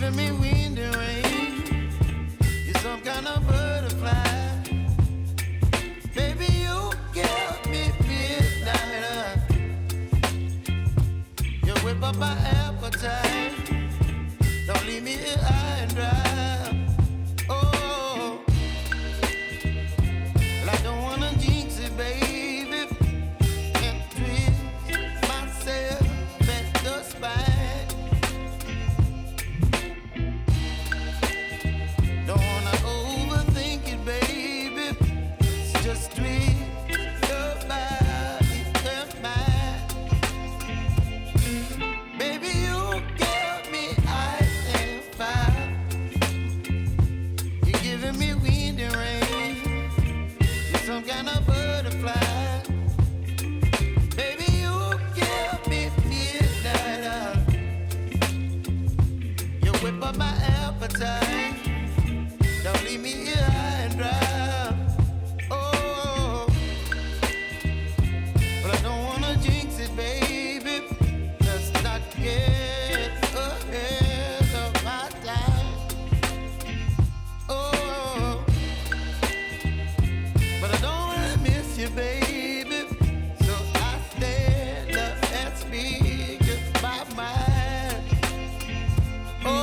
giving me wind and rain. You're some kind of butterfly. Baby, you give me midnight. You whip up my appetite. Don't leave me here high and dry. Oh, well, I don't wanna jinx it, baby, and twist myself at the spine. Don't wanna overthink it, baby. It's just twist your body and mine. Baby, you give me ice and fire. You're giving me wind and rain. You're some kind of butterfly. Baby, you give me midnight. You whip up my appetite. Don't leave me here high and dry. Oh, but I don't wanna jinx it, baby. Let's not get ahead of my time. Oh, but I don't wanna miss you, baby. So I stand up and speak just my mind. Oh.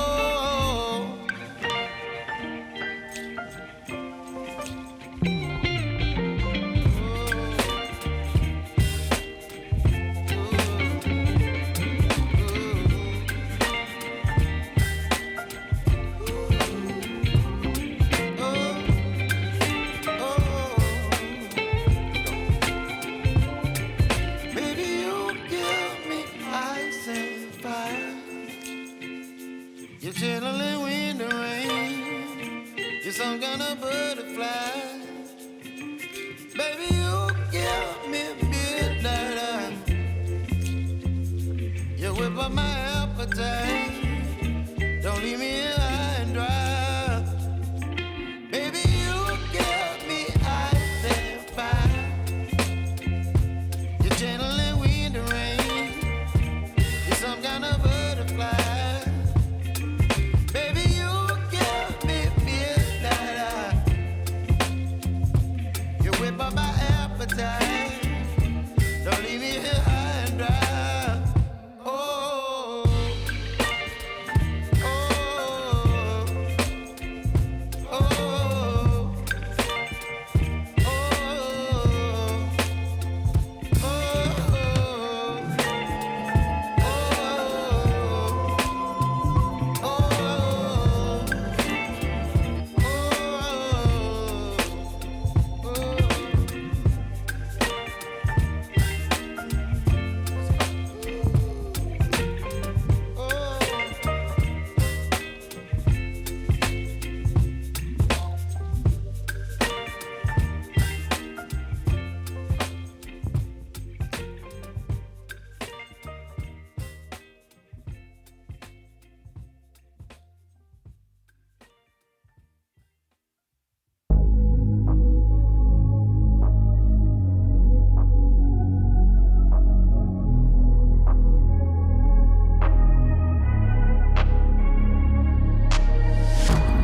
Baby, you give me ice and fire. You're channeling wind and rain. You're some kind of butterfly. Baby, you give me midnight. You whip up my appetite. Don't leave me here high and dry. Baby, you give me ice and fire. You're channeling wind and rain. You're some kind of butterfly. Baby, you give me midnight. You whip up my appetite. Don't leave me here high and dry. Oh, oh, oh, oh,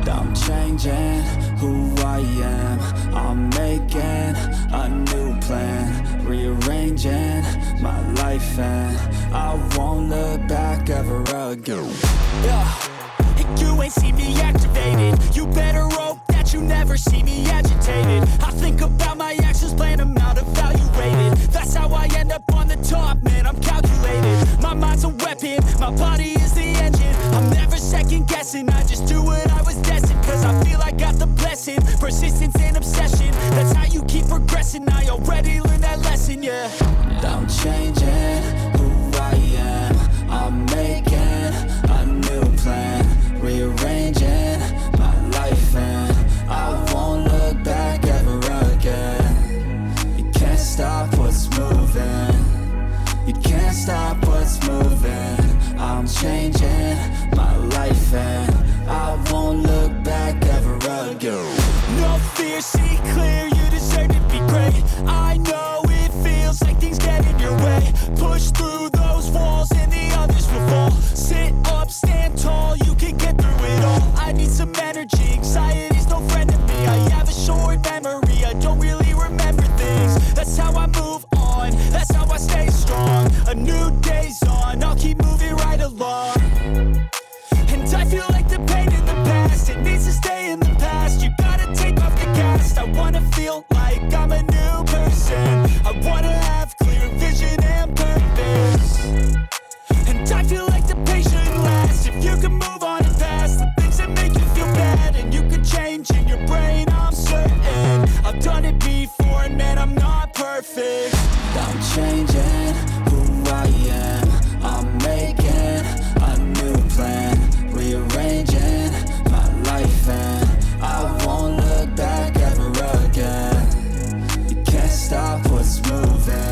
I'm changing who I am. I'm making a new plan, rearranging my life, and I won't look back ever again. Yeah, you ain't see me activated. You better hope that you never see me agitated. I think about my actions, plan them out, evaluated. That's how I end up on the top, man, I'm calculated. My mind's a weapon, my body is the engine. I'm never second guessing, I just do what I was destined. Cause I feel I got the blessing, persistence and obsession. That's how you keep progressing, I already learned that lesson, yeah. I'm changing who I am. I'm making a new plan, rearranging my life, and I won't look back ever again. You can't stop what's moving. You can't stop what's moving. I'm changing my life, and I won't look back ever again. No fear, see clear, you deserve to be great. I know it feels like things get in your way. Push through those walls and the others will fall. Sit up, stand tall, you can get through feel like the pain in the past, it needs to stay in the past. You gotta take off the cast. I wanna feel like I'm a new person. I wanna have clear vision and purpose. And I feel like the pain shouldn't last. If you can move on and past the things that make you feel bad, and you can change in your brain, I'm certain. I've done it before, and man, I'm not perfect. I'm changing who I am. I'm making a new plan, rearranging my life, and I won't look back ever again. You can't stop what's moving.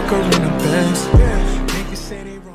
fuck her in a Benz.